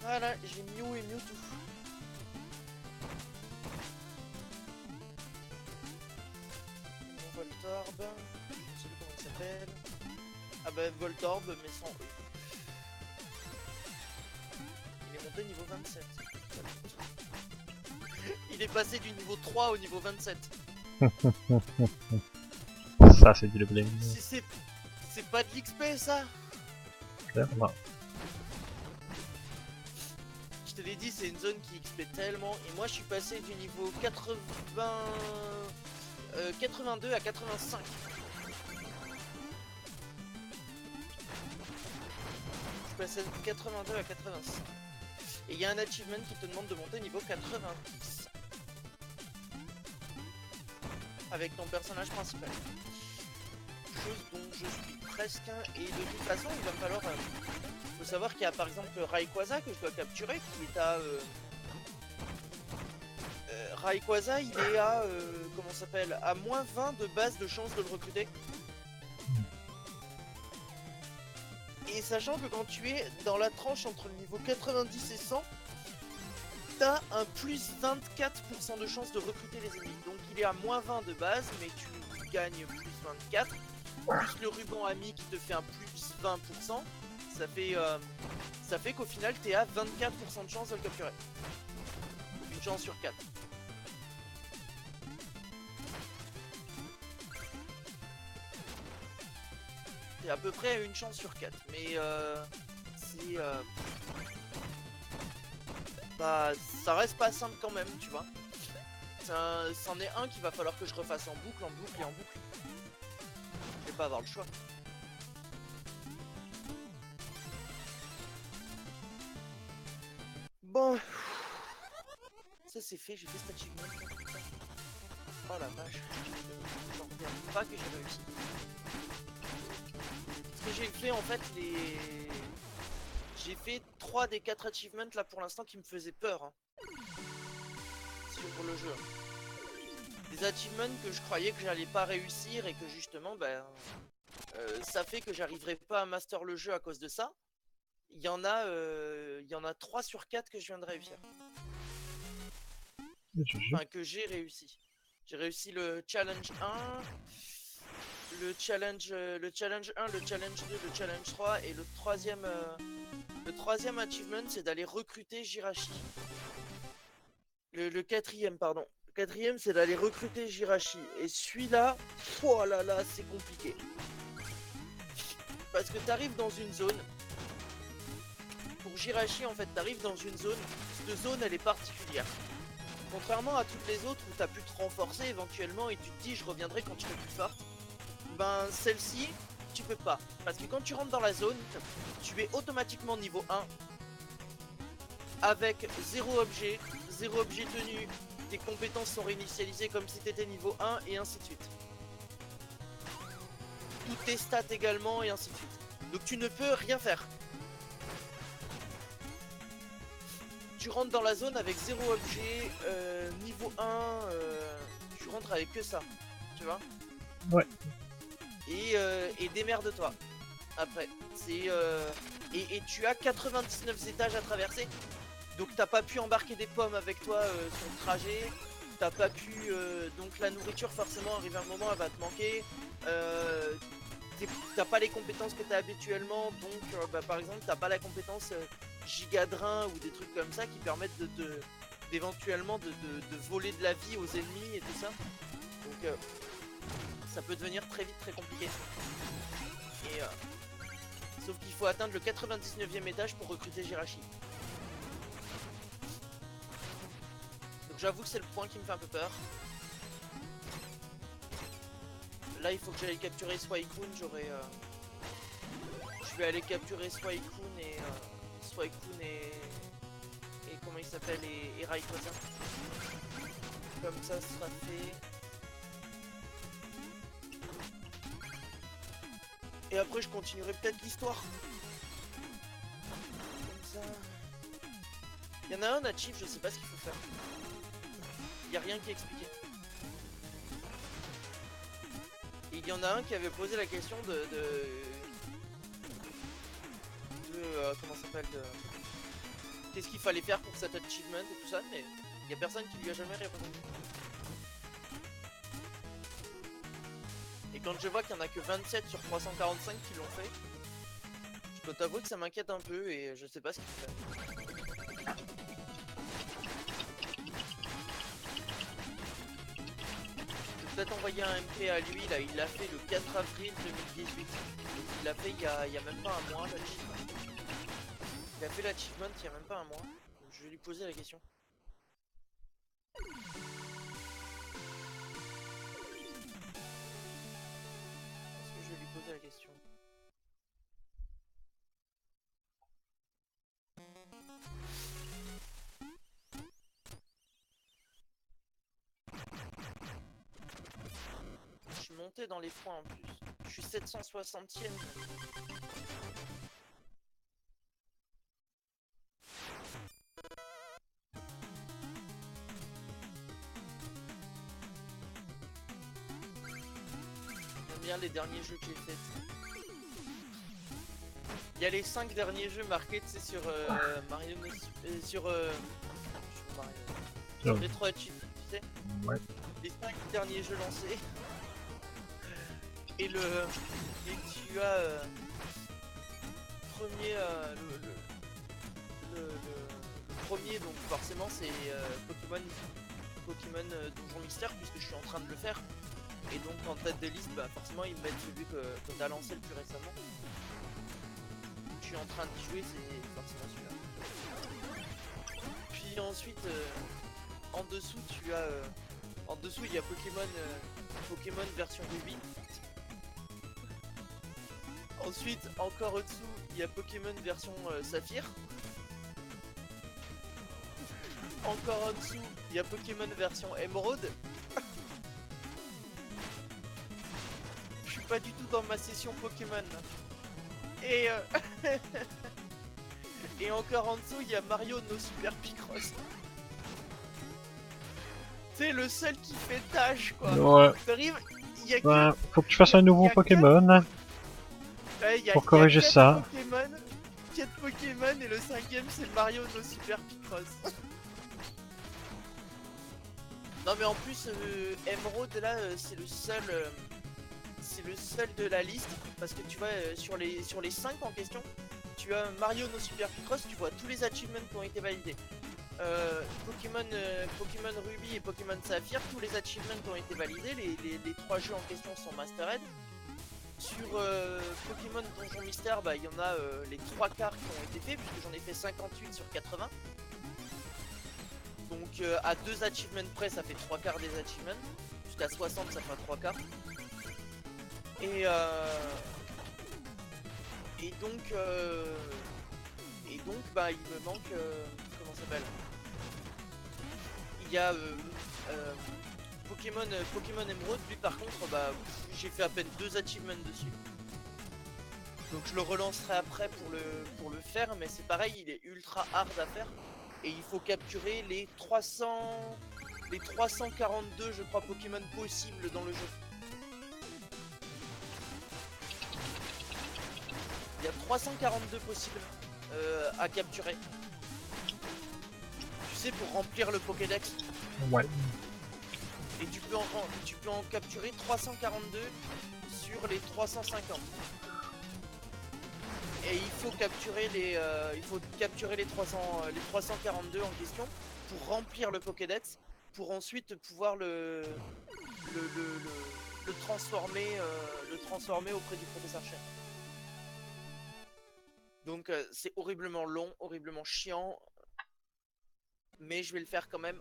Voilà, j'ai Mew et Mewtwo. Mon Voltorb, je sais plus comment il s'appelle. Ah bah Voltorb mais sans E. Il est monté niveau 27. Il est passé du niveau 3 au niveau 27. Ça, c'est du leveling. C'est pas de l'XP ça. Clairement. Je te l'ai dit, c'est une zone qui XP tellement. Et moi je suis passé du niveau 82 à 85. Je suis passé de 82 à 85. Et il y a un achievement qui te demande de monter niveau 90. Avec ton personnage principal. Chose dont je suis presque un. Et de toute façon, il va me falloir... faut savoir qu'il y a par exemple Rayquaza que je dois capturer qui est à... Rayquaza, il est à... comment ça s'appelle? À moins 20 de base de chance de le recruter. Et sachant que quand tu es dans la tranche entre le niveau 90 et 100, t'as un plus 24% de chance de recruter les ennemis. Donc il est à moins 20 de base, mais tu gagnes plus 24. Plus le ruban ami qui te fait un plus 20%. Ça fait qu'au final t'es à 24% de chance de le capturer. Une chance sur 4. C'est à peu près une chance sur 4. Mais c'est... bah ça reste pas simple quand même, tu vois. C'en est un qu'il va falloir que je refasse en boucle et en boucle. Je vais pas avoir le choix. Bon, ça c'est fait, j'ai fait cet achievement. Oh la vache, j'en reviens pas que j'ai réussi. Parce que j'ai fait en fait j'ai fait 3 des 4 achievements là pour l'instant qui me faisaient peur. Hein. Sur le jeu. Des achievements que je croyais que j'allais pas réussir et que justement, ben, ça fait que j'arriverai pas à master le jeu à cause de ça. Il y en a 3 sur 4 que je viens de réussir. Enfin, que j'ai réussi. J'ai réussi le challenge 1, le challenge 1, le challenge 2, le challenge 3 et le troisième achievement c'est d'aller recruter Jirachi. Le quatrième, pardon. Le quatrième c'est d'aller recruter Jirachi. Et celui-là, oh là là, c'est compliqué. Parce que t'arrives dans une zone. Pour Jirachi, en fait, t'arrives dans une zone. Cette zone, elle est particulière. Contrairement à toutes les autres où t'as pu te renforcer éventuellement et tu te dis je reviendrai quand je serai plus forte. Ben celle-ci, tu peux pas. Parce que quand tu rentres dans la zone, tu es automatiquement niveau 1. Avec 0 objet tenu. Tes compétences sont réinitialisées comme si t'étais niveau 1 et ainsi de suite. Toutes tes stats également et ainsi de suite. Donc tu ne peux rien faire. Tu rentres dans la zone avec 0 objet, niveau 1, tu rentres avec que ça, tu vois. Ouais. Et démerde-toi. Après, c'est et tu as 99 étages à traverser, donc t'as pas pu embarquer des pommes avec toi sur le trajet. T'as pas pu, donc la nourriture forcément arrive un moment, elle va te manquer. T'as pas les compétences que t'as habituellement, donc bah, par exemple t'as pas la compétence gigadrin ou des trucs comme ça qui permettent d'éventuellement de voler de la vie aux ennemis et tout ça. Donc ça peut devenir très vite très compliqué. Et sauf qu'il faut atteindre le 99e étage pour recruter Jirachi. Donc j'avoue que c'est le point qui me fait un peu peur. Là il faut que j'aille capturer Suicune, j'aurai... je vais aller capturer Suicune et... et comment il s'appelle, et Rayquaza. Comme ça ce sera fait. Et après je continuerai peut-être l'histoire. Comme ça. Il y en a un achieve, je sais pas ce qu'il faut faire. Il n'y a rien qui est expliqué. Et il y en a un qui avait posé la question de comment ça s'appelle, qu'est-ce qu'il fallait faire pour cet achievement et tout ça, mais il y a personne qui lui a jamais répondu. Et quand je vois qu'il y en a que 27 sur 345 qui l'ont fait, je dois t'avouer que ça m'inquiète un peu et je sais pas ce qu'il faut faire. Je vais peut-être envoyer un MP à lui, là il l'a fait le 4 avril 2018. Donc il l'a fait il y a même pas un mois l'achievement. Il a fait l'achievement il y a même pas un mois. Donc je vais lui poser la question. Je vais lui poser la question. Je suis monté dans les points en plus. Je suis 760ème. J'aime bien les derniers jeux que j'ai faits. Il y a les 5 derniers jeux marqués sur Mario sur Retro Achievement, tu sais. Ouais. Les 5 derniers jeux lancés. Et tu as premier le premier, donc forcément c'est Pokémon Donjon Mystère, puisque je suis en train de le faire. Et donc en tête de liste, bah forcément ils me mettent celui que t'as lancé le plus récemment. Je suis en train d'y jouer, c'est forcément celui-là. Puis ensuite, en dessous tu as en dessous il y a Pokémon version Ruby. Ensuite, encore au-dessous, il y a Pokémon version Saphir. Encore en dessous, il y a Pokémon version Emerald. Je suis pas du tout dans ma session Pokémon. Et et encore en dessous, il y a Mario No Super Picross. C'est le seul qui fait tâche, quoi. Ouais. T'arrives, il y a Ben, faut que tu fasses un nouveau Pokémon pour corriger ça. 4 Pokémon et le 5ème c'est Mario No Super Picross. Non mais en plus Emerald là c'est le seul de la liste parce que tu vois sur les 5 en question tu as Mario No Super Picross, tu vois tous les achievements qui ont été validés. Pokémon Ruby et Pokémon Saphir, tous les achievements qui ont été validés, les 3 jeux en question sont Mastered. Sur Pokémon Donjon Mystère, bah il y en a les 3 quarts qui ont été faits puisque j'en ai fait 58 sur 80. Donc à 2 achievements près ça fait 3 quarts des achievements. Jusqu'à 60 ça fait 3 quarts. Et donc bah il me manque comment ça s'appelle. Il y a Pokémon Emerald, lui par contre bah j'ai fait à peine 2 achievements dessus. Donc je le relancerai après pour le faire, mais c'est pareil, il est ultra hard à faire. Et il faut capturer les 342 je crois Pokémon possibles dans le jeu. Il y a 342 possibles à capturer. Tu sais, pour remplir le Pokédex. Ouais. Et tu peux en capturer 342 sur les 350. Et il faut capturer les 342 en question pour remplir le Pokédex, pour ensuite pouvoir le transformer auprès du professeur Chen. Donc c'est horriblement long, horriblement chiant, mais je vais le faire quand même.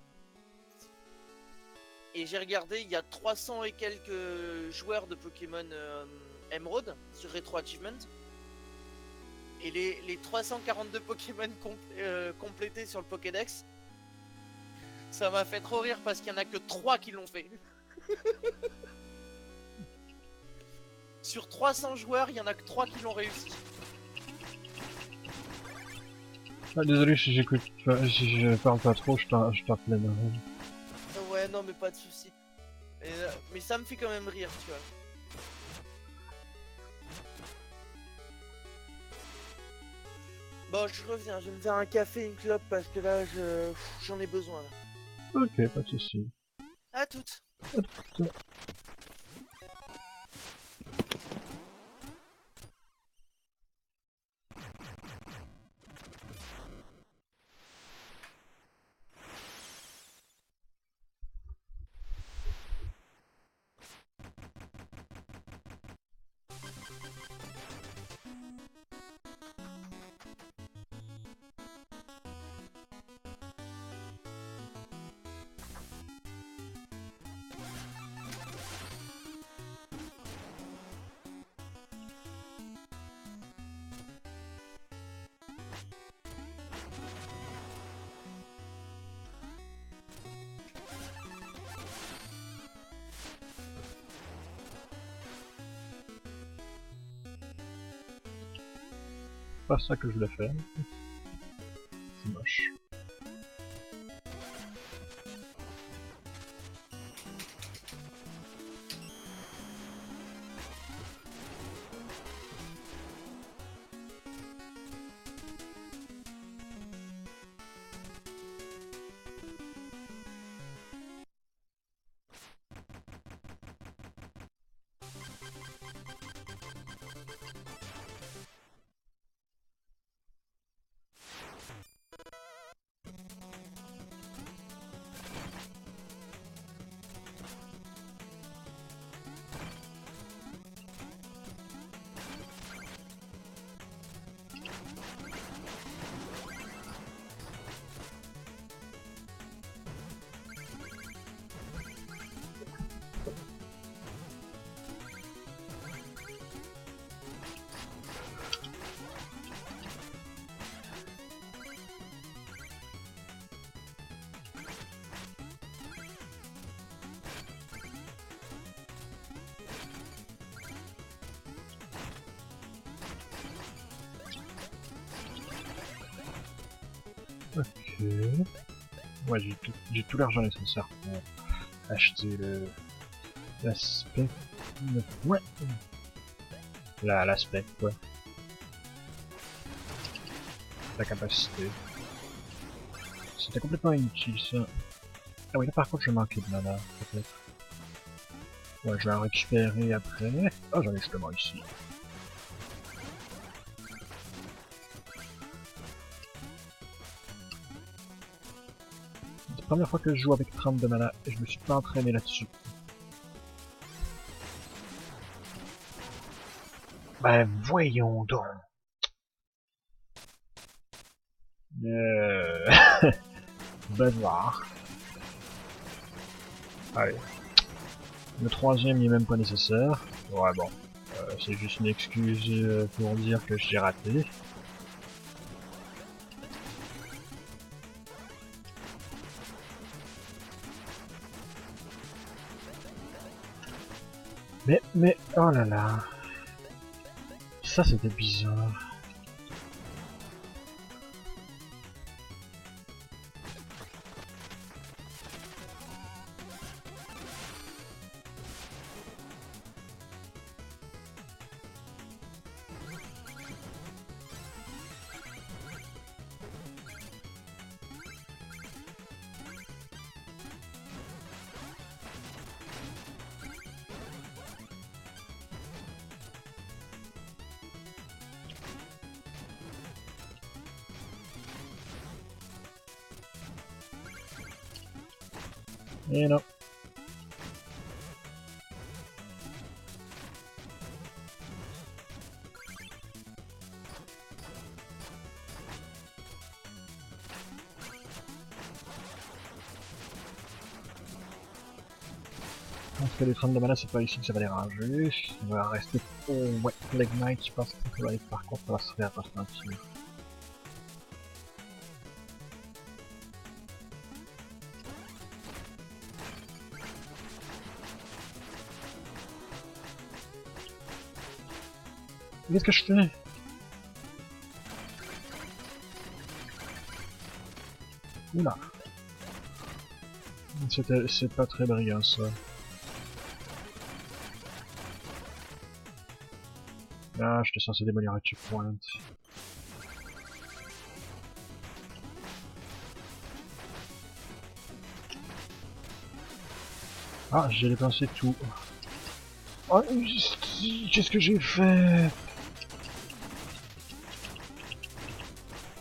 Et j'ai regardé, il y a 300 et quelques joueurs de Pokémon Emerald sur Retro Achievement. Et les 342 Pokémon complétés sur le Pokédex, ça m'a fait trop rire parce qu'il n'y en a que 3 qui l'ont fait. Sur 300 joueurs, il n'y en a que 3 qui l'ont réussi. Ah, désolé si j'écoute, si je parle pas trop, je t'appelais. Ouais, non, mais pas de soucis. Mais ça me fait quand même rire, tu vois. Bon, je reviens, je vais me faire un café, une clope parce que là, j'en ai besoin là. Ok, pas de soucis. À toutes. Pas ça que je voulais faire. C'est moche. Ok. Ouais, j'ai tout l'argent nécessaire pour acheter l'aspect. Ouais. L'aspect, quoi. La capacité. C'était complètement inutile ça. Ah oui, là par contre je manquais de mana, peut-être. Ouais, je vais en récupérer après. Ah, j'en ai justement ici. C'est la première fois que je joue avec 30 de mana et je me suis pas entraîné là-dessus. Ben voyons donc. Bavard. Allez. Le troisième il est même pas nécessaire. Ouais bon. C'est juste une excuse pour dire que j'ai raté. Mais, oh là là. Ça c'était bizarre. Et non. En tout cas, les 30 de mana, c'est pas ici que ça va les ranger. On va rester au ouais, Plague Knight, je pense que ça va aller, par contre, ça va se faire ressentir. Qu'est-ce que je fais? Oula. C'est pas très brillant ça. Ah, j'étais censé démolir un checkpoint. Ah, j'ai dépensé tout. Oh, qu'est-ce que j'ai fait?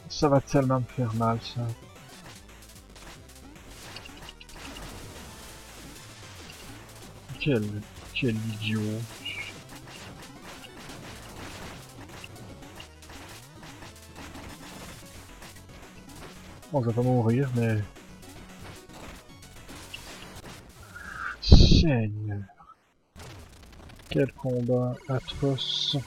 Ça va tellement me faire mal, ça. Quel idiot. Bon, je vais pas mourir, mais... Seigneur. Quel combat atroce.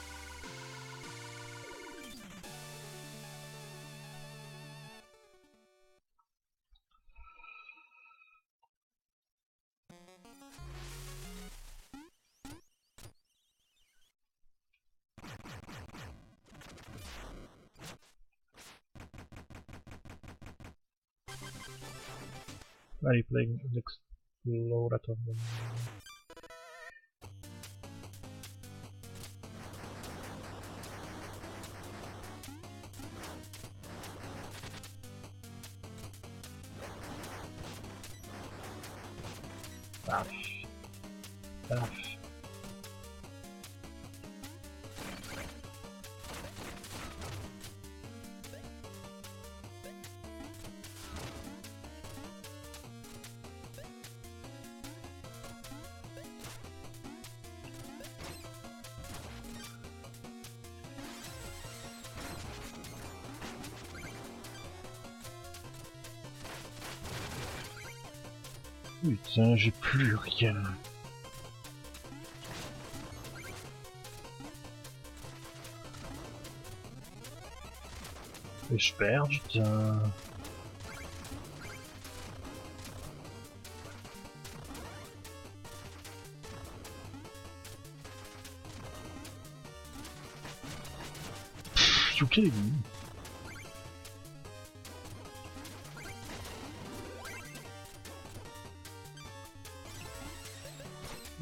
Allez, playing l'exploratorium. Paf. Paf. Putain, j'ai plus rien. Et je perds du temps. Pfff, ok, lui.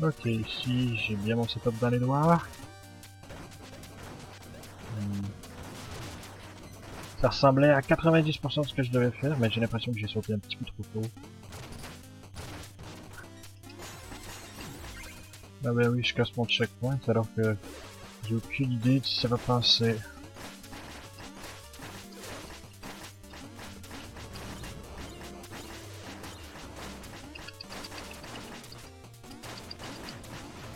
Ok, ici j'ai bien mon setup dans les doigts. Ça ressemblait à 90% de ce que je devais faire, mais j'ai l'impression que j'ai sauté un petit peu trop tôt. Ah bah oui, je casse mon checkpoint alors que j'ai aucune idée de si ça va passer.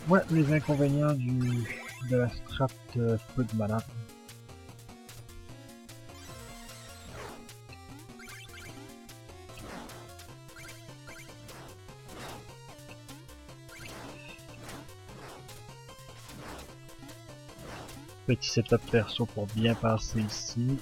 Ouais, les inconvénients de la strat peu de mana. Petit setup perso pour bien passer ici.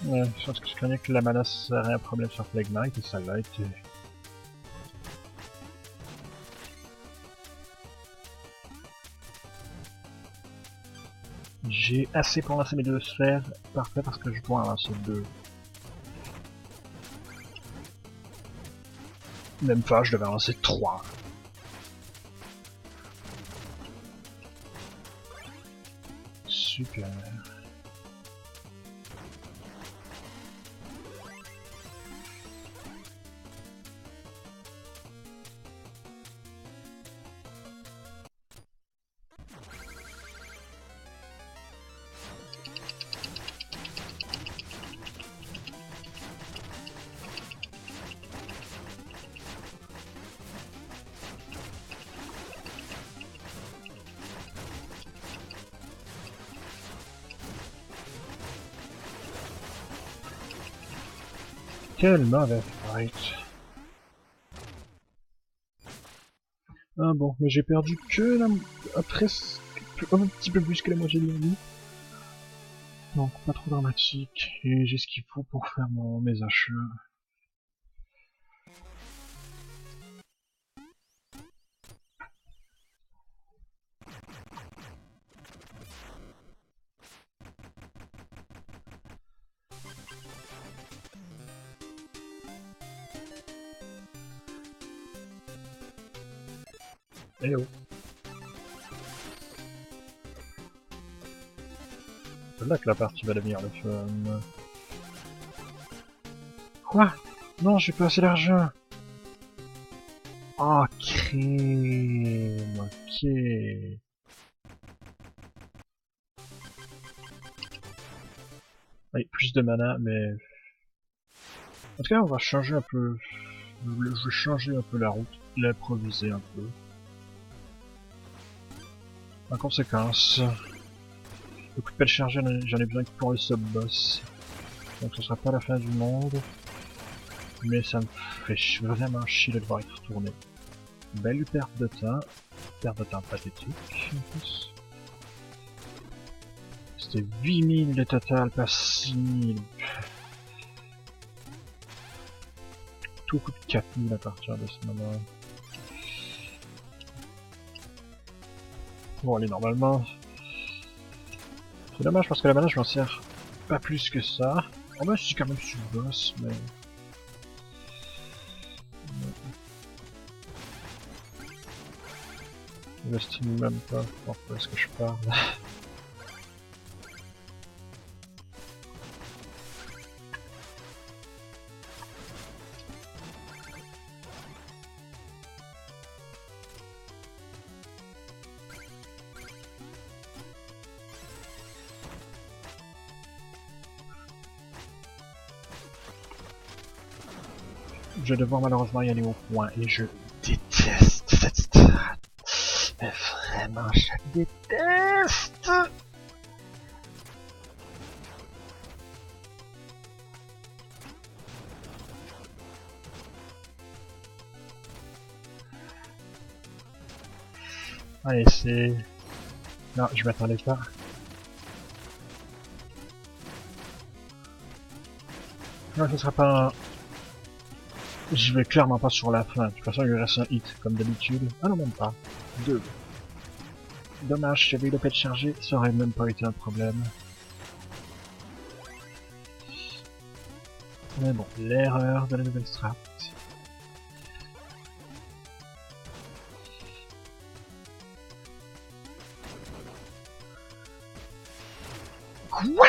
Ouais, je pense que je connais que la mana serait un problème sur Plague Knight et ça l'a été. J'ai assez pour lancer mes 2 sphères, parfait parce que je dois en lancer 2. Même pas, je devais en lancer 3. Super. Quel mauvais fight. Ah bon, mais j'ai perdu que la... presque un petit peu plus que la moitié de la vie. Donc pas trop dramatique. Et j'ai ce qu'il faut pour faire mes achats. Eh oh. C'est là que la partie va devenir le fun. Quoi? Non, j'ai pas assez d'argent. Ah, crème. Ok. Allez, plus de mana, mais... En tout cas, on va changer un peu... Je vais changer un peu la route, l'improviser un peu. En conséquence, le coup de pelle chargé, j'en ai besoin que pour le sub-boss. Donc ce sera pas la fin du monde. Mais ça me fait vraiment chier de devoir y retourner. Belle perte de temps pathétique en plus. C'était 8000 de total, pas 6000. Tout coûte 4000 à partir de ce moment. Bon allez, normalement... C'est dommage parce que la mana je m'en sers pas plus que ça. En bas je suis quand même sur le boss, mais... Je l'estime même pas pourquoi est-ce que je parle. Je vais devoir malheureusement y aller au point et je déteste cette strat. Mais vraiment, je la déteste. Allez, c'est... Non, je m'attendais pas. Non, ce sera pas un... Je vais clairement pas sur la fin. De toute façon, il lui reste un hit, comme d'habitude. Ah non, même pas. 2. Dommage, si j'avais eu le pet chargé, ça aurait même pas été un problème. Mais bon, l'erreur de la nouvelle strat. Quoi?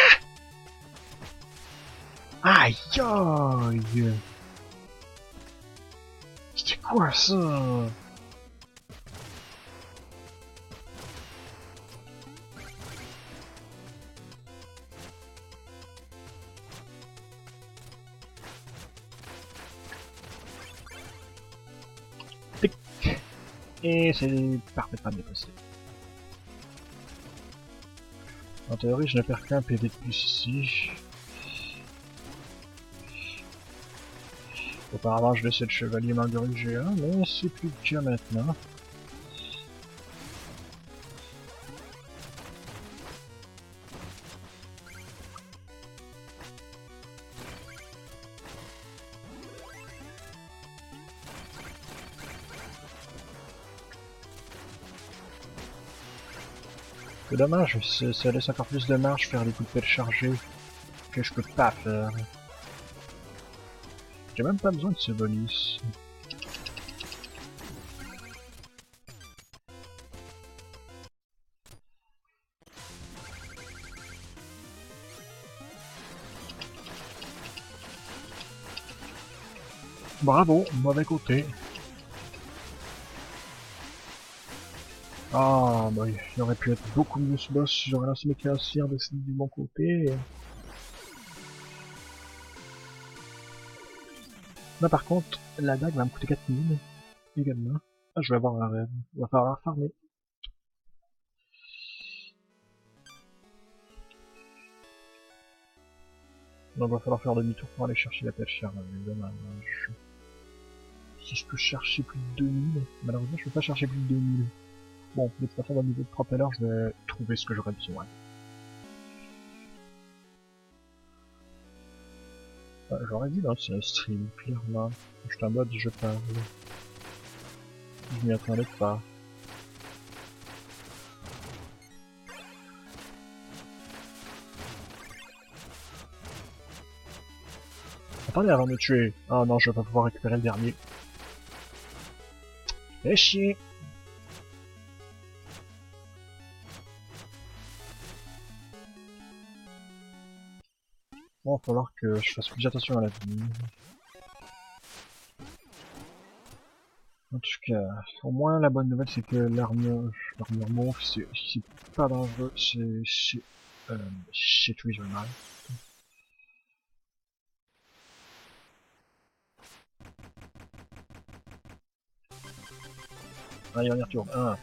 Aïe aïe! C'était quoi ça? Tic. Et c'est parfaitement dépassé. En théorie, je ne perds qu'un PV de plus ici. Auparavant, je laissais le chevalier Marguerite géant, mais c'est plus le cas maintenant. C'est dommage, ça laisse encore plus de marge faire les coups de pelle chargés que je peux pas faire. J'ai même pas besoin de ce bonus. Bravo, mauvais côté. Ah, bah, il aurait pu être beaucoup mieux ce boss si j'aurais lancé mes classières de du bon côté. Là par contre, la dague va me coûter 4000 également. Ah, je vais avoir un rêve. Il va falloir farmer. Donc il va falloir faire demi-tour pour aller chercher la pêche chère. Dommage. Si je peux chercher plus de 2000, malheureusement je peux pas chercher plus de 2000. Bon, de toute façon, dans le niveau de propeller, je vais trouver ce que j'aurais besoin. Bah, j'aurais dû lancer un stream, clairement. Je suis en mode je parle. Je m'y attendais pas. Attendez avant de me tuer. Ah non, je vais pas pouvoir récupérer le dernier. Fais chier. Bon, il va falloir que je fasse plus attention à l'avenir. En tout cas, au moins la bonne nouvelle c'est que l'armure mauve c'est pas dangereux chez Tweezer Knight. Allez, on y retourne. 1,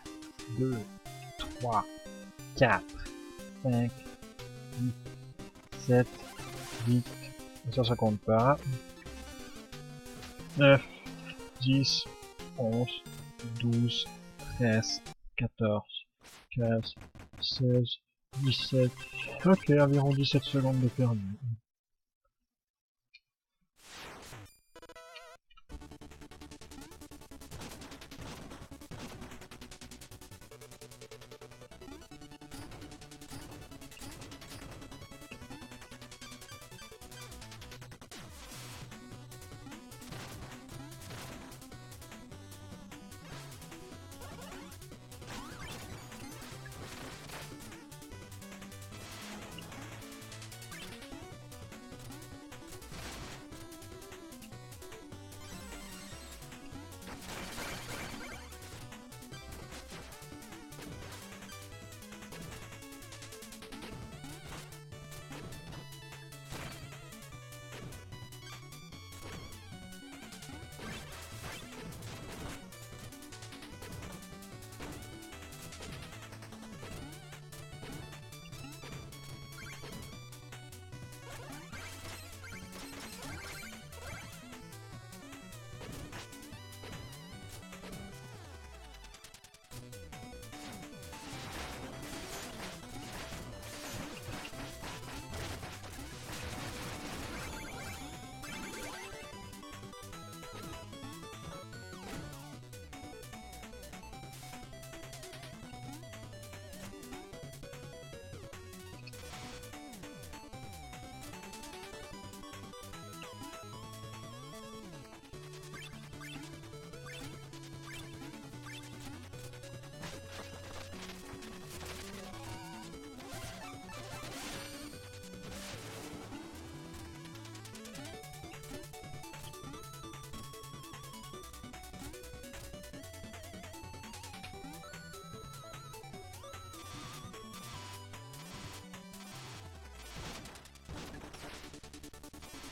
2, 3, 4, 5, 6, 7, 8, ça compte pas. 9, 10, 11, 12, 13, 14, 15, 16, 17. Ok, environ 17 secondes de perdu.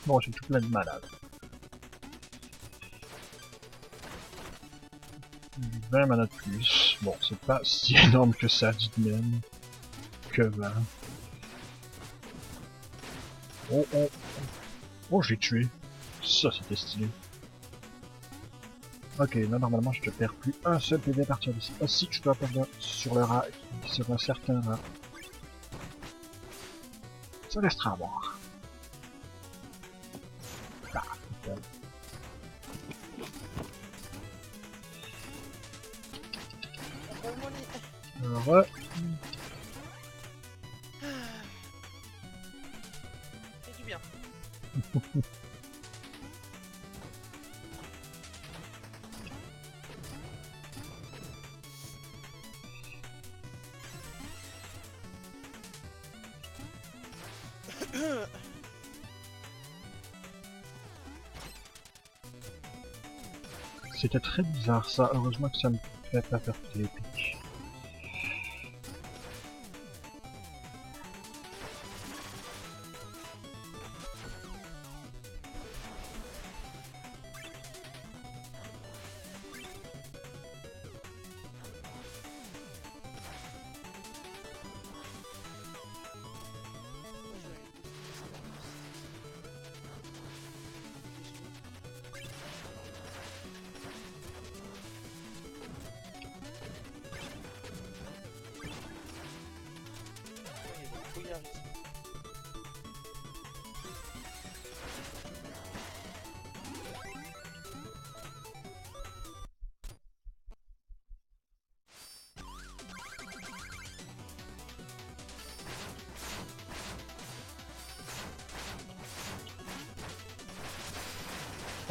Bon, j'ai tout plein de malades. 20 mana de plus. Bon, c'est pas si énorme que ça, dites même. Que 20. Oh, oh, oh, j'ai tué. Ça, c'était stylé. Ok, là, normalement, je te perds plus un seul PV à partir d'ici. Ah si, je dois perdre sur le rat, sur un certain rat. Ça restera à voir. Alors, c'est du bien. c'était très bizarre ça, heureusement que ça me fait pas faire les pics.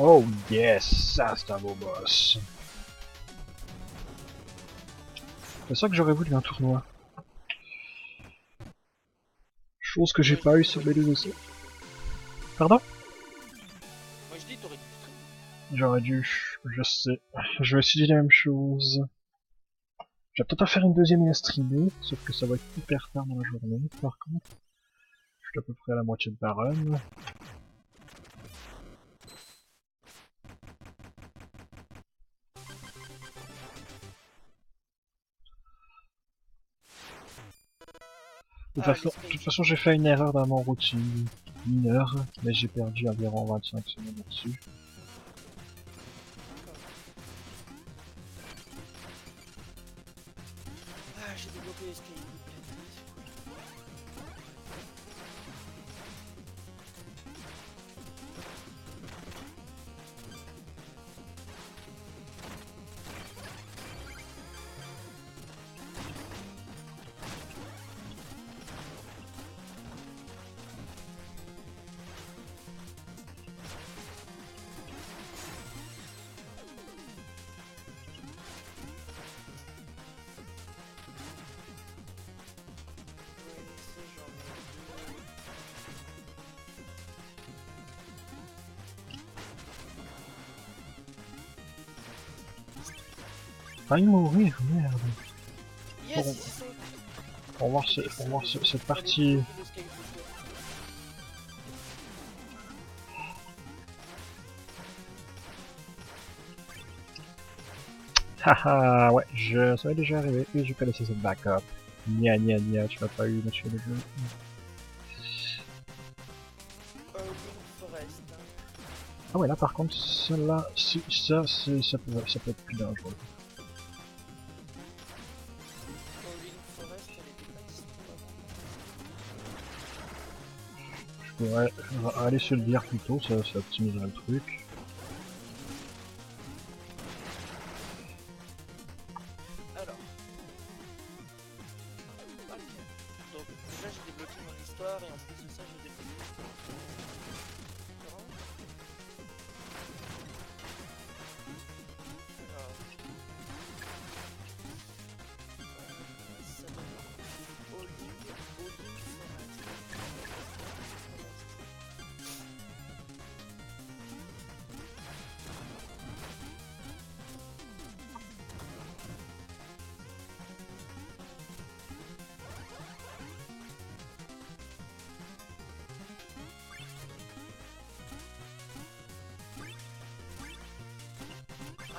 Oh yes, ça c'est un beau boss. C'est ça que j'aurais voulu un tournoi. Chose que j'ai pas eu sur les deux essais. Pardon? Moi je dis t'aurais dû stream. J'aurais dû, je sais. Je vais essayer la même chose. Je vais peut-être en faire une deuxième et la streamer, sauf que ça va être hyper tard dans la journée, par contre. Je suis à peu près à la moitié de la run. De toute façon, j'ai fait une erreur dans mon routine mineure, mais j'ai perdu environ 25 secondes là-dessus. Ah, j'ai débloqué l'escalier. Failli mourir, merde. Yes, Bon. ils y sont. On va voir cette partie. Haha, ouais, ça m'est déjà arrivé et je connaissais cette backup. Nia nia nia, tu m'as pas eu, monsieur le jeu. Forest. Ah ouais, là par contre, celle-là, ça peut être plus dangereux. Forest, elle était pas disponible avant. Je pourrais aller se le dire plus tôt, ça optimiserait le truc. Alors. Donc déjà j'ai débloqué mon histoire et en plus de ça j'ai débloqué. Alors. Ça donne All-in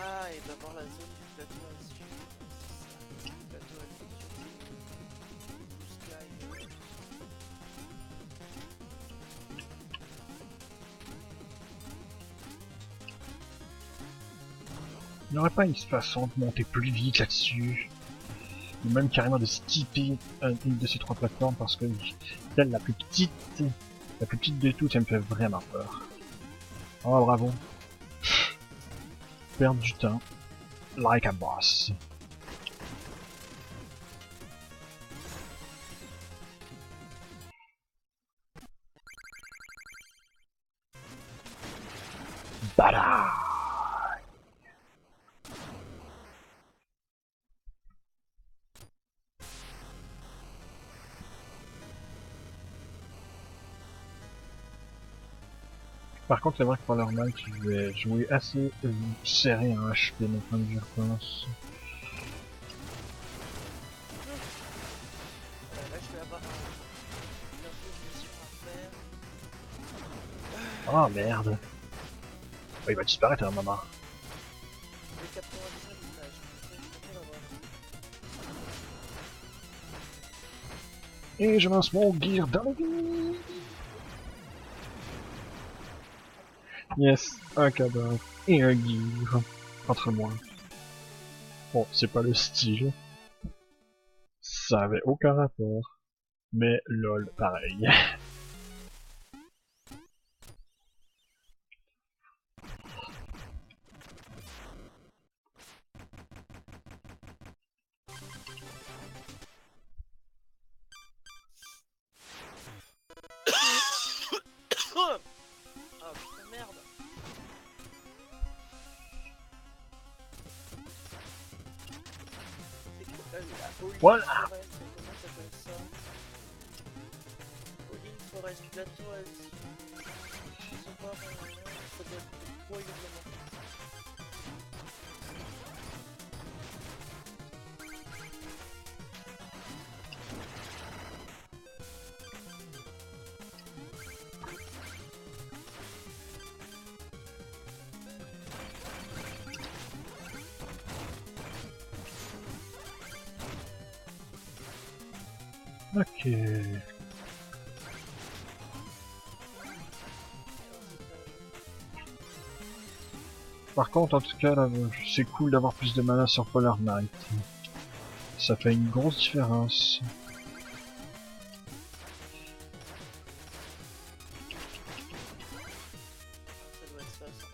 Ah, et d'abord la zone du plateau Azure. C'est ça, le plateau Azure. Blue Sky. Il n'y aurait pas une façon de monter plus vite là-dessus, ou même carrément de skipper une de ces trois plateformes parce que celle la plus petite de toutes, elle me fait vraiment peur. Oh bravo. Perdre du temps, like a boss. Bada! Par contre, c'est vrai que pour leur match, je vais jouer assez serré en HP, maintenant que j'y repense. Là je vais avoir une mission à faire. Oh merde! Oh, il va disparaître à un moment. Le 99 images. Je vais l'avoir. Et je lance mon gear dans le vide. Yes, un cadavre et un gear entre moi. Bon, c'est pas le style. Ça avait aucun rapport. Mais lol, pareil. Ah putain merde. Voilà. Forest, comment s'appelle ça? All-in Forest, plateau Azure. voir, ça doit être probablement. Ok. Par contre, en tout cas, là, c'est cool d'avoir plus de mana sur Polar Knight. Ça fait une grosse différence. Ça doit être ça, ça.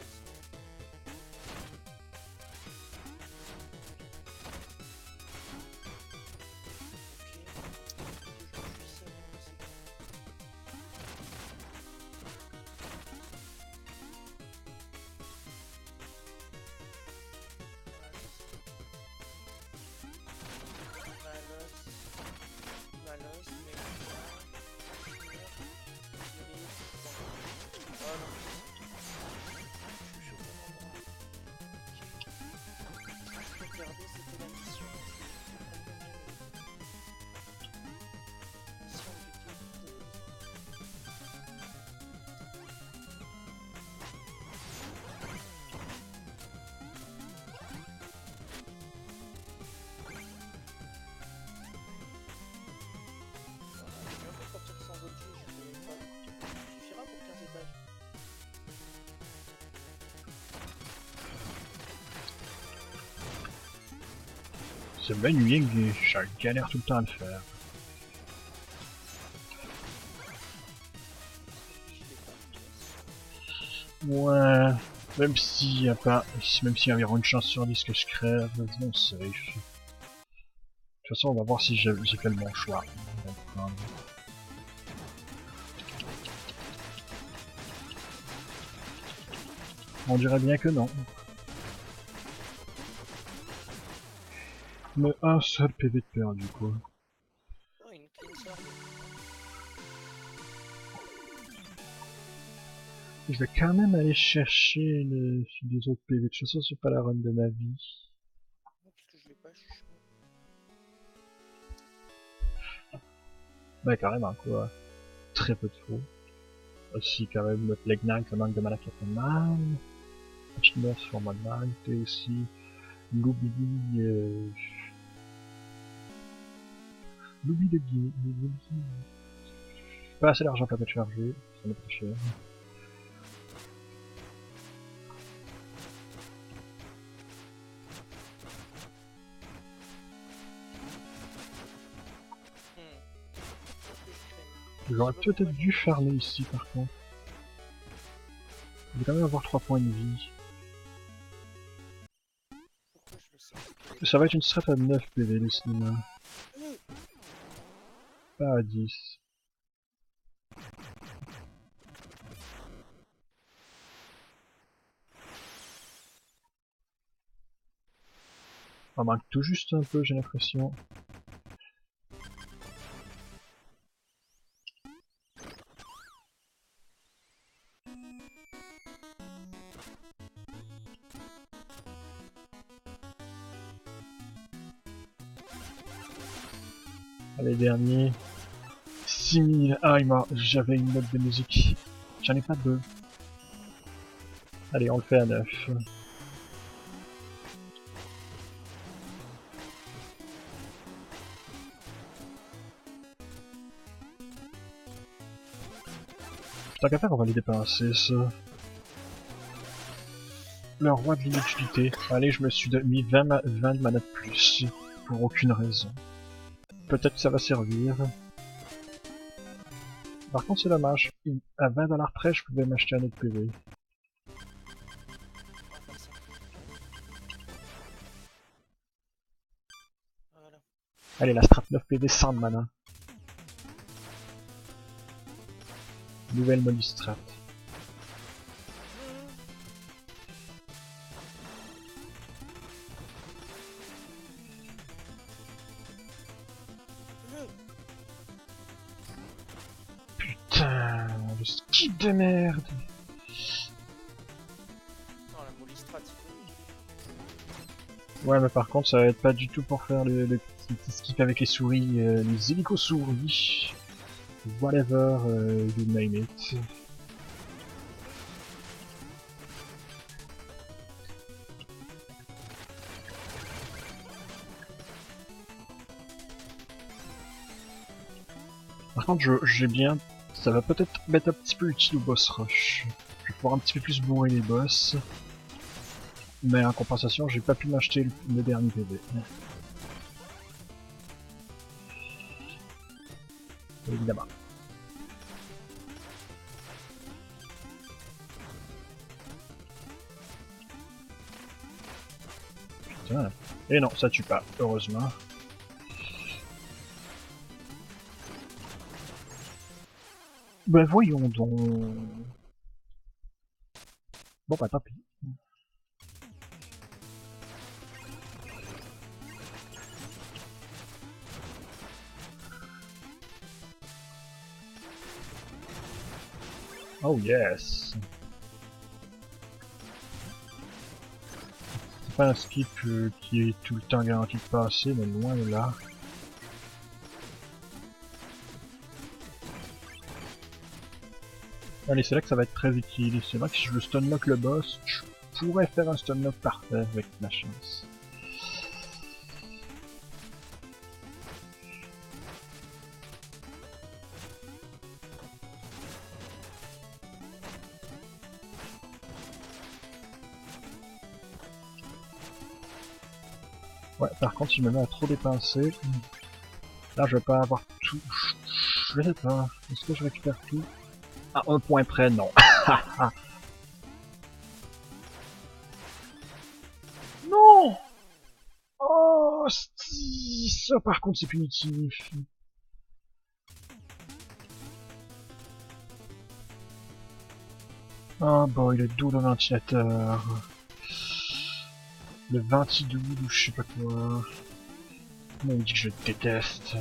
C'est manuel, je galère tout le temps à le faire. Ouais, même s'il y a pas, même s'il y a environ une chance sur 10 que je crève, bon safe. De toute façon, on va voir si j'ai fait le bon choix. On dirait bien que non. Mais un seul PV de perdu quoi. Oh, une cleanser. Je vais quand même aller chercher les autres PV. De toute façon, c'est pas la run de ma vie. Non, parce que je l'ai pas, je suis chaud. Bah carrément quoi. Très peu de faux. Aussi quand même le Plague Knight, le manque de mana qui fait mal. Chimère sur Mode Knight et aussi l'oubli l'oubli de Guy. Pas assez d'argent pour être chargé, ça me coûte cher. J'aurais peut-être dû farmer ici par contre. Je vais quand même avoir 3 points de vie. Pourquoi je le sens? Ça va être une strat à 9 PV le cinéma. Pas à 10. On manque tout juste un peu, j'ai l'impression. Allez, dernier. 6000. Ah, j'avais une note de musique. J'en ai pas deux. Allez, on le fait à 9. Tant qu'à faire, on va les dépenser, ça. Le roi de l'inutilité. Allez, je me suis mis 20 de mana de plus. Pour aucune raison. Peut-être que ça va servir. Par contre, c'est dommage. À 20$ près, je pouvais m'acheter un autre PV. Voilà. Allez, la strat 9 PV sans de mana. Nouvelle mode strat. Putain, le skip de merde. jolies strats. Ouais, mais par contre, ça va être pas du tout pour faire le petit skip avec les souris, les hélico-souris. Whatever, you name it. Par contre, j'ai bien... Ça va peut-être m'être un petit peu utile au boss rush. Je vais pouvoir un petit peu plus bourrer les boss. Mais en compensation, j'ai pas pu m'acheter le dernier PV. Évidemment. Putain. Et non, ça tue pas, heureusement. Ben voyons donc. Bon bah tant pis. Oh yes. C'est pas un skip qui est tout le temps garanti de passer, mais loin de là. Allez, c'est là que ça va être très utile. C'est vrai que si je le stunlock le boss, je pourrais faire un stunlock parfait avec ma chance. Ouais, par contre, si je me mets à trop dépenser, là je vais pas avoir tout. Je sais pas. Est-ce que je récupère tout? À un point près, non. Non! Oh, ça par contre c'est punitif. Oh boy, le dos d'un ventilateur. Le ventidou ou je sais pas quoi. On dit que je déteste.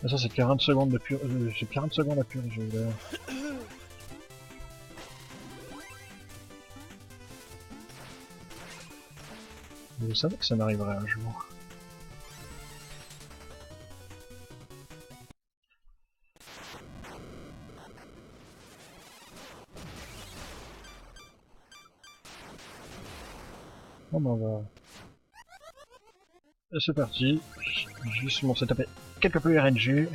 Ah, ça c'est 40 secondes de pur... j'ai 40 secondes à purger là. Je savais que ça m'arriverait un jour. Bon ben on va... Et c'est parti. Juste mon setup est quelque peu RNG.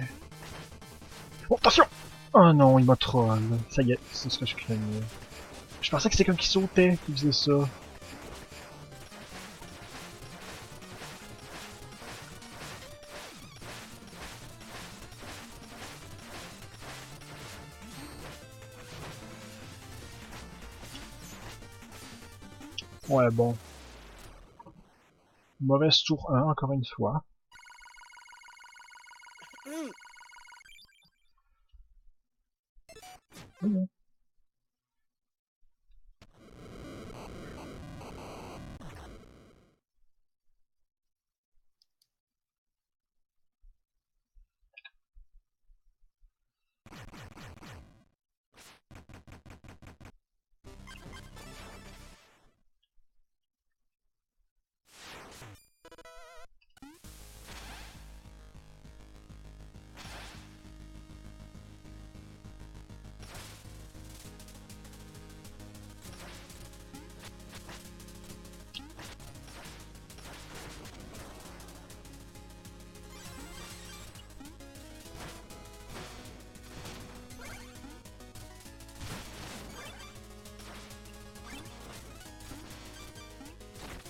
Oh, attention! Oh non, il m'a troll. Ça y est, c'est ce que je craignais. Je pensais que c'était quelqu'un qui sautait qui faisait ça. Ouais, bon. Mauvaise tour 1, encore une fois. Mmh.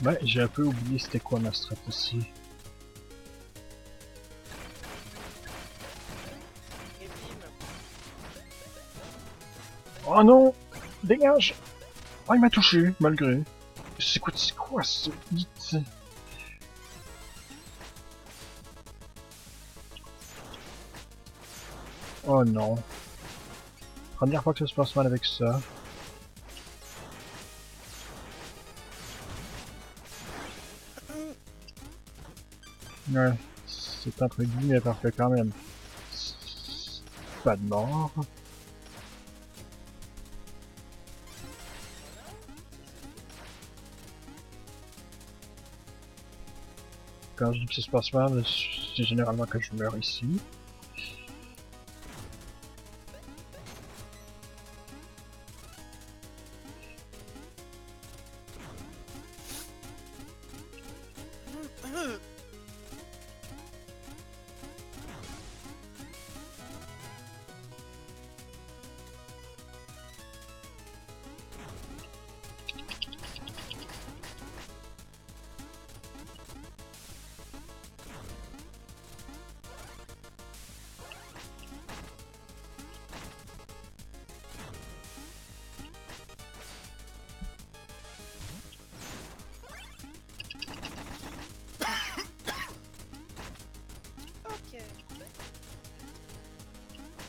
Ouais, j'ai un peu oublié c'était quoi ma stratégie. Oh non! Dégage! Oh, il m'a touché, malgré. C'est quoi ce hit? Oh non. Première fois que ça se passe mal avec ça. Ouais, C'est entre guillemets parfait quand même. Pas de mort. Quand je dis que ça se passe mal, c'est généralement que je meurs ici.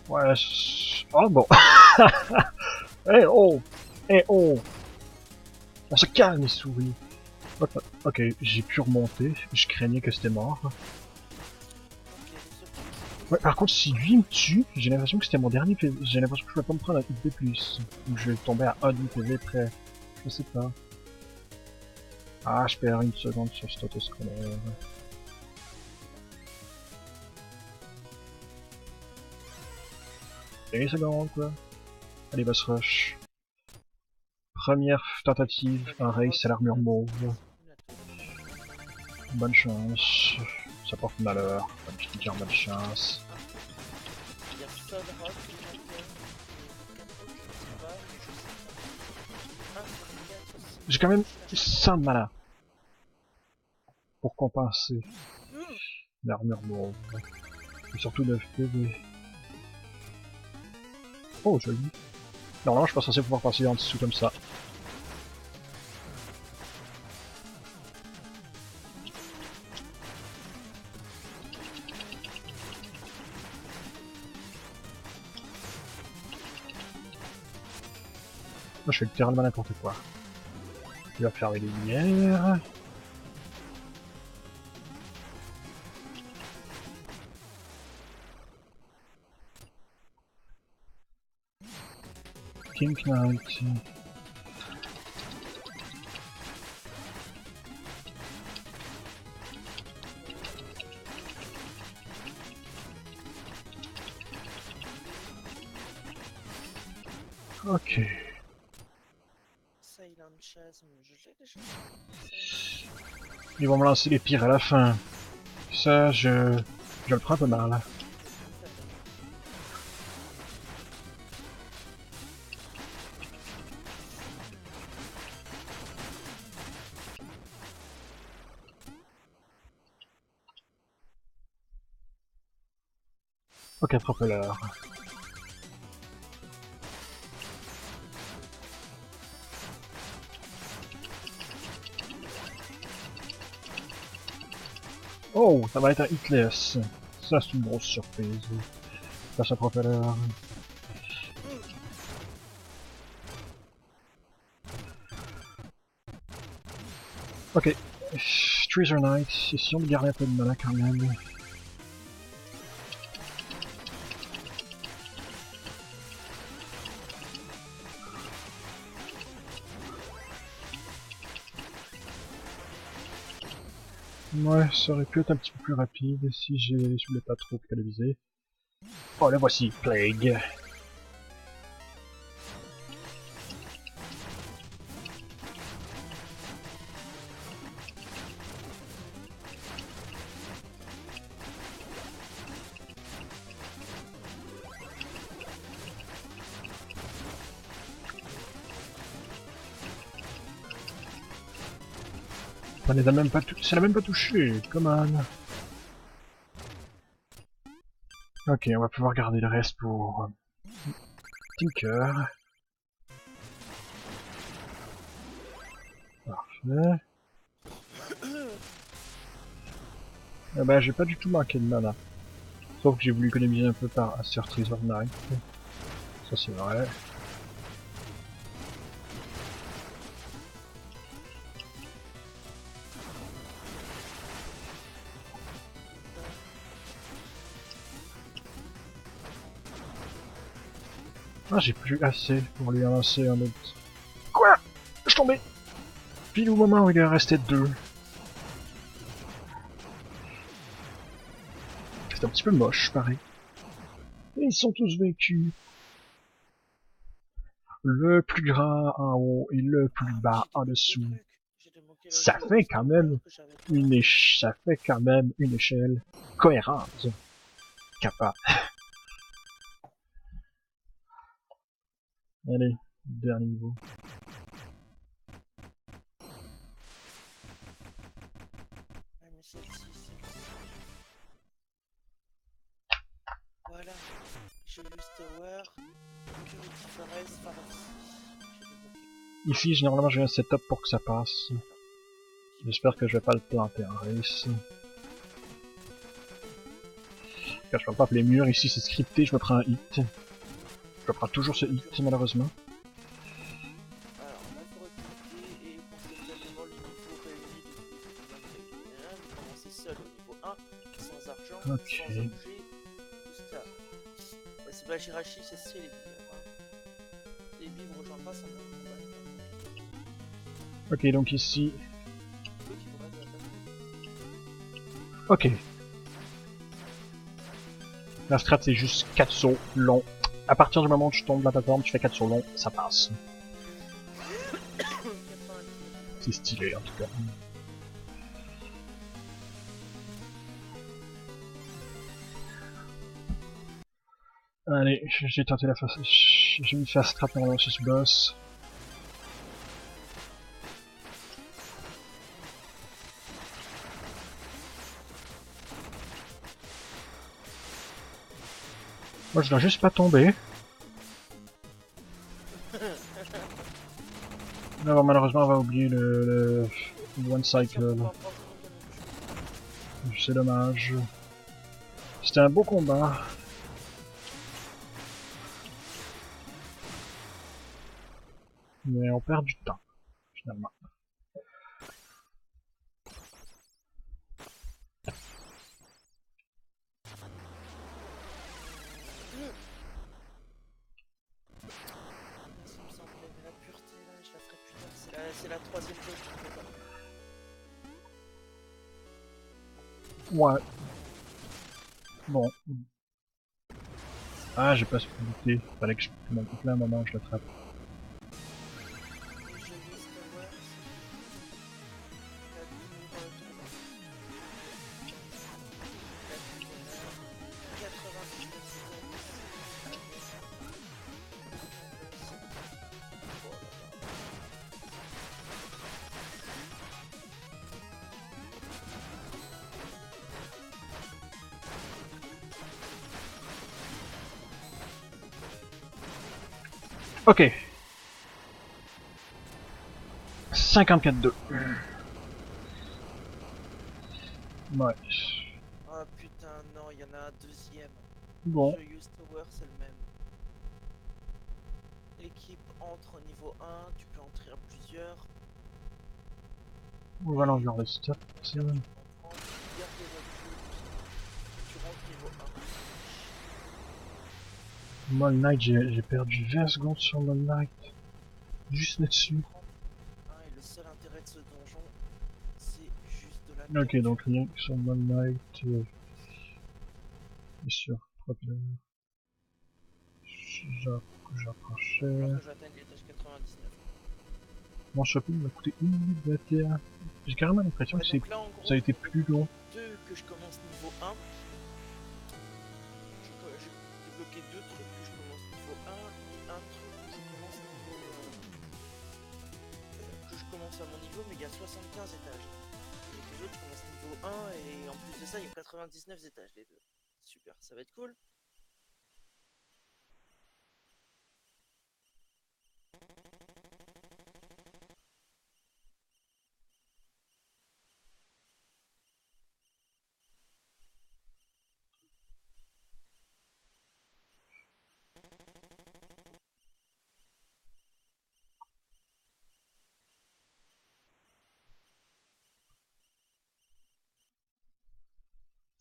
Ouais, oh bon. Eh oh. Eh oh. On se calme les souris. Ok, j'ai pu remonter. Je craignais que c'était mort. Ouais, par contre, si lui me tue, j'ai l'impression que c'était mon dernier PV. J'ai l'impression que je peux pas me prendre un IP de plus. Ou je vais tomber à 1 PV près. Je sais pas. Ah, je perds une seconde sur cet autoscroller. Et une seconde, quoi. Allez, boss rush. Première tentative, un race à l'armure mauve. Bonne chance. Ça porte malheur. Je peux dire bonne chance. J'ai quand même 100 de mana. Pour compenser. L'armure mauve. Et surtout 9 PV. Oh, joli. Normalement, je suis pas censé pouvoir passer en dessous comme ça. Moi, je fais littéralement n'importe quoi. Il va fermer les lumières. King Knight. Ok. Ils vont me lancer les pires à la fin. Ça, je le prends un peu mal. Ok, propelleur. Oh, ça va être un hitless. Ça, c'est une grosse surprise. Passe un propelleur. Ok. Treasure Knight, essayons de garder un peu de mana quand même. Ouais, ça aurait pu être un petit peu plus rapide si je voulais pas trop focaliser. Oh, le voici, Plague. Ça l'a même pas touché, come on. Ok, on va pouvoir garder le reste pour Tinker. Parfait. Eh ben, j'ai pas du tout manqué de mana. Sauf que j'ai voulu économiser un peu sur Treasure Knight. Ça c'est vrai. Ah, j'ai plus assez pour lui lancer un autre. Quoi? Je suis tombé! Pile au moment où il est resté 2. C'est un petit peu moche, pareil. Et ils sont tous vécus. Le plus gras en haut et le plus bas en dessous. Ça fait quand même ça fait quand même une échelle cohérente. Capable. Allez, dernier niveau. Voilà. J'ai eu Tower, Purity Forest, Pharmacie. Ici, généralement, j'ai un setup pour que ça passe. J'espère que je vais pas le planter en race. Car je peux pas appeler mur, ici c'est scripté, je me prends un hit. Je prends toujours ce hit, malheureusement. Alors, on a pour recruter et conceptuellement le niveau réuni de tous les commandes. Vous commencez seul au niveau 1, sans argent, sans objet, booster. C'est pas Shirashi, c'est Célébi. Célébi vous rejoint pas sans combat. Ok, donc ici... Ok. La strat c'est juste 4 sauts longs. À partir du moment où tu tombes de la plateforme, tu fais 4 sauts longs, ça passe. C'est stylé en tout cas. Allez, j'ai tenté la face. J'ai mis fast trap normalement sur ce boss. Moi je dois juste pas tomber. Non, malheureusement on va oublier le one cycle. C'est dommage. C'était un beau combat. Mais on perd du temps, finalement. C'est la troisième chose que je fais pas. Ouais. Bon. Ah, j'ai pas supporté. Fallait que je monte là un moment, je l'attrape. Ok. 54-2. Ouais. Ah putain, non, il y en a un deuxième. Bon. The Use Tower, c'est le même. L'équipe entre au niveau 1, tu peux entrer à plusieurs. On va l'enlever en restart. Tu rentres niveau 1. Moon Knight, j'ai perdu 20 secondes sur Moon Knight. Juste là-dessus. Et le seul intérêt de ce donjon, c'est juste de la Ok, donc rien que sur Moon Knight. Bien sûr, Propler. J'apprends cher. j'atteigne l'étage 99. Mon shopping m'a coûté 1,21. J'ai carrément l'impression que ça a été plus long. Que je commence niveau 1. J'ai débloqué 2 trucs que je commence niveau 1 et un truc que je commence niveau que je commence à mon niveau, mais il y a 75 étages. Et les autres commencent niveau 1 et en plus de ça il y a 99 étages les deux. Super, ça va être cool.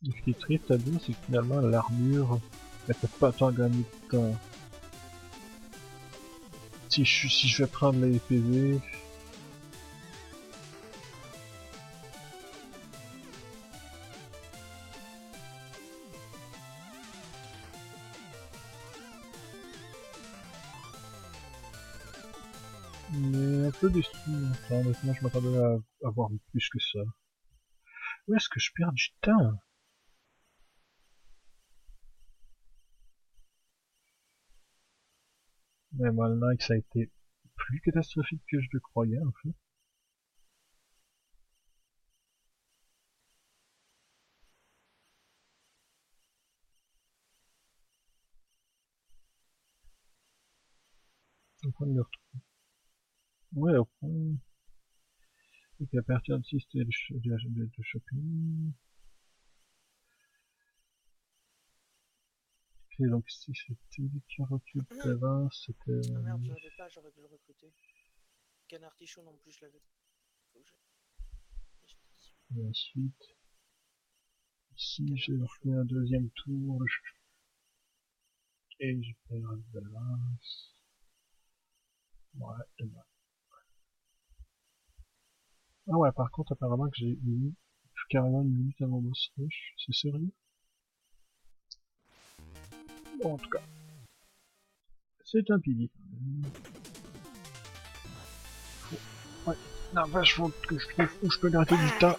Ce qui est triste à dire, c'est que finalement l'armure, elle peut pas tant gagner de temps. si je vais prendre les PV... Mais un peu déçu, enfin, honnêtement, je m'attendais à avoir plus que ça. Où est-ce que je perds du temps? Mais maintenant que ça a été plus catastrophique que je le croyais, en fait. Au point de me retrouver. Ouais, au point... Et puis à partir d'ici, c'était de shopping. Ok, donc ici, c'était des carottes d'avant, c'était... Ah merde, je l'avais pas, j'aurais dû le recruter. Canard Tichon non plus, je l'avais. Faut que je- Et ensuite... Ici, Canard j'ai Tichon. refait un deuxième tour. Et je perds un balance. Ouais, dommage. Ah ouais, par contre, apparemment que j'ai mis carrément une minute avant boss rush. C'est sérieux? Bon, en tout cas, c'est un pilier quand même. Ouais, la vache, faut que je trouve où je peux gratter du temps.